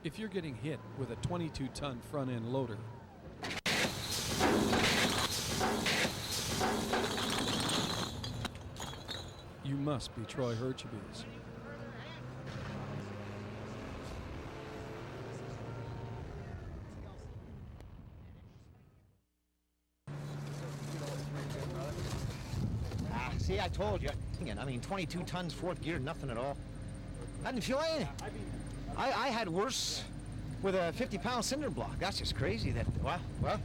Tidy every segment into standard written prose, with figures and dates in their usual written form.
If you're getting hit with a 22-ton front-end loader, you must be Troy Herchebes. See, I told you. I mean, 22 tons, fourth gear, nothing at all. I didn't feel anything. I had worse with a 50-pound cinder block. That's just crazy. Well,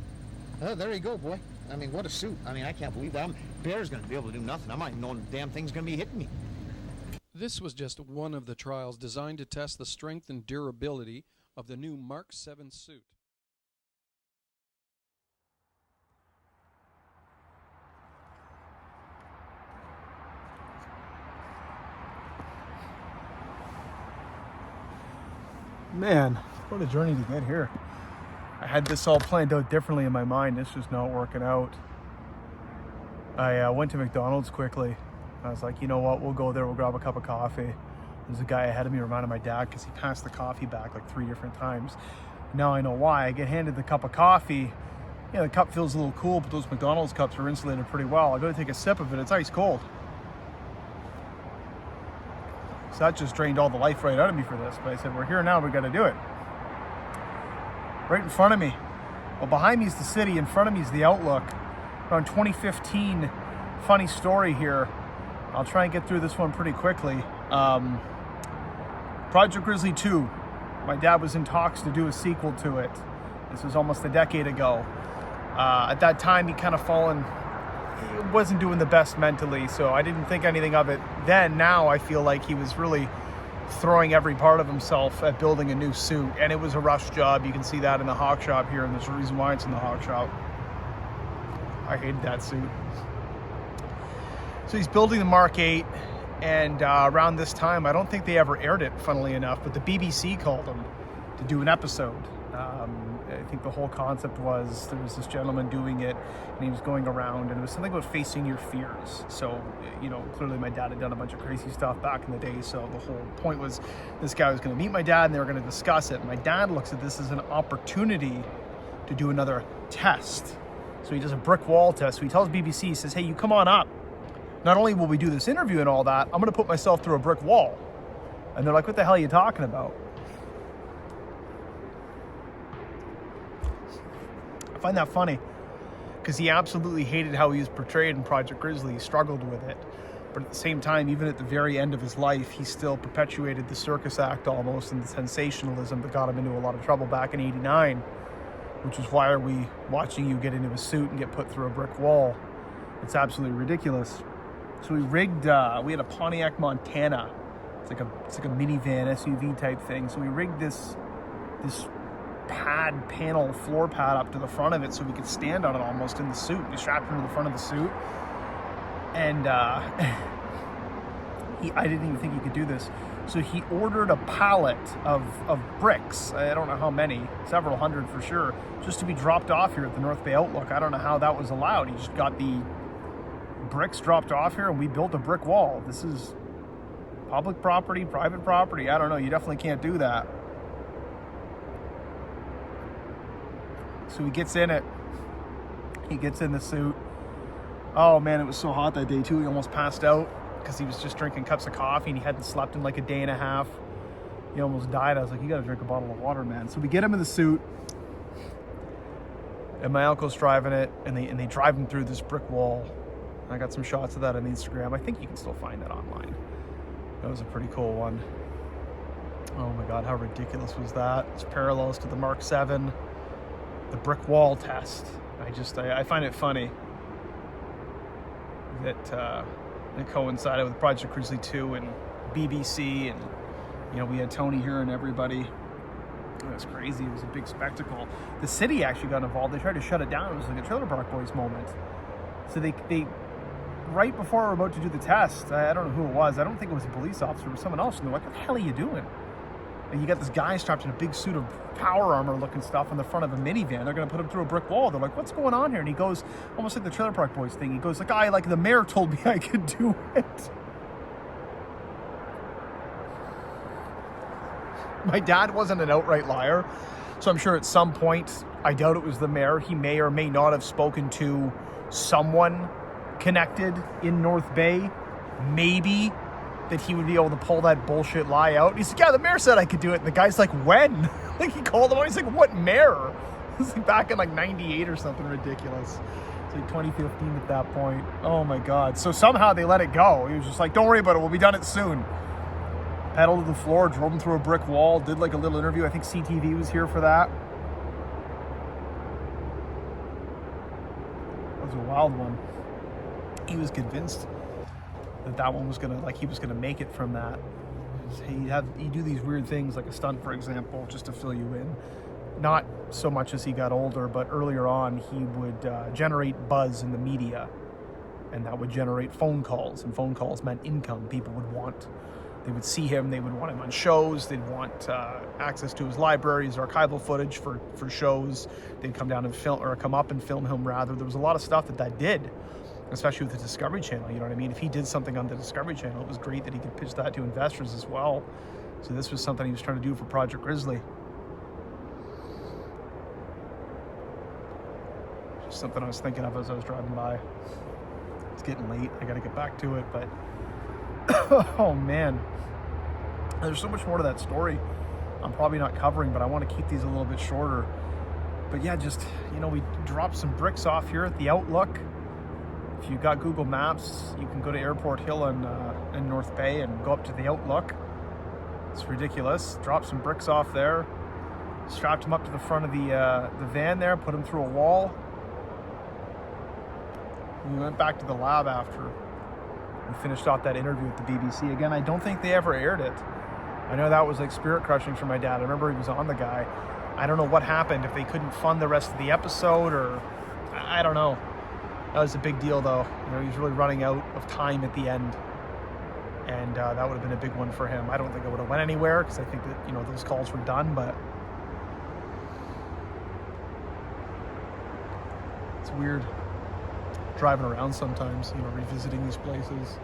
there you go, boy. I mean, what a suit. I mean, I can't believe that. Bear's going to be able to do nothing. I might know the damn thing's going to be hitting me. This was just one of the trials designed to test the strength and durability of the new Mark 7 suit. Man, what a journey to get here. I had this all planned out differently in my mind. It's just not working out. I went to McDonald's quickly. I was like, you know what, we'll go there, we'll grab a cup of coffee. There's a guy ahead of me reminded my dad because he passed the coffee back like 3 different times. Now I know why. I get handed the cup of coffee. The cup feels a little cool, but those McDonald's cups are insulated pretty well. I go to take a sip of it, it's ice cold. So that just drained all the life right out of me for this. But I said, we're here now, we got to do it. Right in front of me. Well, behind me is the city, in front of me is the outlook. Around 2015, funny story here. I'll try and get through this one pretty quickly. Project Grizzly 2. My dad was in talks to do a sequel to it. This was almost a decade ago. At that time, he kind of wasn't doing the best mentally, so I didn't think anything of it then. Now I feel like he was really throwing every part of himself at building a new suit, and it was a rush job. You can see that in the hawk shop here, and there's a reason why it's in the hawk shop. I hated that suit. So he's building the Mark 8, and around this time, I don't think they ever aired it, funnily enough, but the BBC called him to do an episode. I think the whole concept was there was this gentleman doing it, and he was going around, and it was something about facing your fears. So, clearly my dad had done a bunch of crazy stuff back in the day, so the whole point was this guy was going to meet my dad, and they were going to discuss it. My dad looks at this as an opportunity to do another test. So he does a brick wall test. So he tells BBC, he says, hey, you come on up. Not only will we do this interview and all that, I'm going to put myself through a brick wall. And they're like, what the hell are you talking about? I find that funny because he absolutely hated how he was portrayed in Project Grizzly. He struggled with it. But at the same time, even at the very end of his life, he still perpetuated the circus act almost and the sensationalism that got him into a lot of trouble back in '89, which is why are we watching you get into a suit and get put through a brick wall? It's absolutely ridiculous. So we rigged, we had a Pontiac Montana. It's like a minivan SUV type thing. So we rigged this floor pad up to the front of it so we could stand on it almost in the suit. We strapped him to the front of the suit. And I didn't even think he could do this. So he ordered a pallet of bricks. I don't know how many, several hundred for sure, just to be dropped off here at the North Bay Outlook. I don't know how that was allowed. He just got the bricks dropped off here and we built a brick wall. This is public property, private property. I don't know. You definitely can't do that. So he gets in it. He gets in the suit. Oh man, it was so hot that day too. He almost passed out because he was just drinking cups of coffee and he hadn't slept in like a day and a half. He almost died. I was like, you gotta drink a bottle of water, man. So we get him in the suit and my uncle's driving it and they drive him through this brick wall. I got some shots of that on Instagram. I think you can still find that online. That was a pretty cool one. Oh my God, how ridiculous was that? It's parallels to the Mark 7, the brick wall test. I find it funny that it coincided with Project Grizzly 2 and BBC, and we had Tony here and everybody. It was crazy. It was a big spectacle. The city actually got involved. They tried to shut it down. It was like a Trailer Park Boys moment. So they right before we were about to do the test, I don't know who it was. I don't think it was a police officer. It was someone else. And they're like, what the hell are you doing? And you got this guy strapped in a big suit of power armor looking stuff on the front of a minivan. They're going to put him through a brick wall. They're like, what's going on here? And he goes, almost like the Trailer Park Boys thing. He goes, the mayor told me I could do it. My dad wasn't an outright liar, so I'm sure at some point, I doubt it was the mayor, he may or may not have spoken to someone connected in North Bay, maybe, that he would be able to pull that bullshit lie out. He's like, yeah, the mayor said I could do it. And the guy's like, when? Like, he called him out. He's like, what mayor? It's like back in like 98 or something ridiculous. It's like 2015 at that point. Oh my God. So somehow they let it go. He was just like, don't worry about it. We'll be done it soon. Pedaled to the floor, drove him through a brick wall, did like a little interview. I think CTV was here for that. It was a wild one. He was convinced that one was gonna, like, he was gonna make it from that. He'd do these weird things, like a stunt, for example, just to fill you in. Not so much as he got older, but earlier on, he would generate buzz in the media, and that would generate phone calls, and phone calls meant income. People would want, they would see him, they would want him on shows, they'd want access to his libraries, archival footage for shows. They'd come down and film, or come up and film him, rather. There was a lot of stuff that did, especially with the Discovery Channel, you know what I mean? If he did something on the Discovery Channel, it was great that he could pitch that to investors as well. So this was something he was trying to do for Project Grizzly. Just something I was thinking of as I was driving by. It's getting late, I gotta get back to it, but oh man. There's so much more to that story I'm probably not covering, but I want to keep these a little bit shorter. But yeah, just, you know, we dropped some bricks off here at the Outlook. If you got Google Maps, you can go to Airport Hill in North Bay and go up to the Outlook. It's ridiculous. Drop some bricks off there. Strapped him up to the front of the van there, put him through a wall. We went back to the lab after we finished off that interview with the BBC. Again, I don't think they ever aired it. I know that was like spirit crushing for my dad. I remember he was on the guy. I don't know what happened, if they couldn't fund the rest of the episode, or I don't know. That was a big deal, though. You know, he was really running out of time at the end, and that would have been a big one for him. I don't think I would have went anywhere, because I think that, you know, those calls were done, but it's weird driving around sometimes, you know, revisiting these places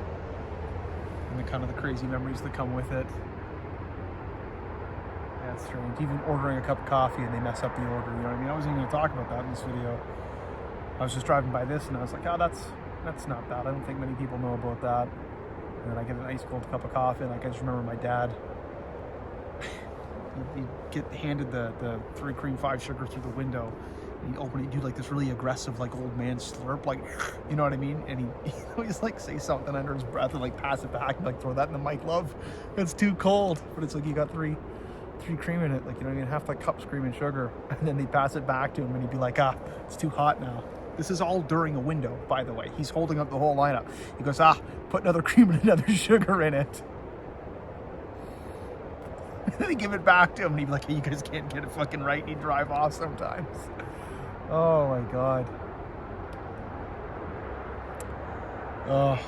and the kind of the crazy memories that come with it. Yeah, it's strange. Even ordering a cup of coffee and they mess up the order, you know what I mean? I wasn't even going to talk about that in this video. I was just driving by this and I was like, oh, that's not bad. I don't think many people know about that. And then I get an ice cold cup of coffee, and like, I just remember my dad, he'd get handed the 3 cream 5 sugar through the window, and he'd open it, he'd do like this really aggressive, like, old man slurp, like, you know what I mean? And he'd always like say something under his breath and like pass it back and like throw that in the mic, love. It's too cold. But it's like, you got three cream in it, like, you know what I mean? Half the cup's cream and sugar. And then they'd pass it back to him and he'd be like, it's too hot now. This is all during a window, by the way. He's holding up the whole lineup. He goes, put another cream and another sugar in it. And then they give it back to him, and he'd be like, hey, you guys can't get it fucking right, and he'd drive off sometimes. Oh my God. Oh.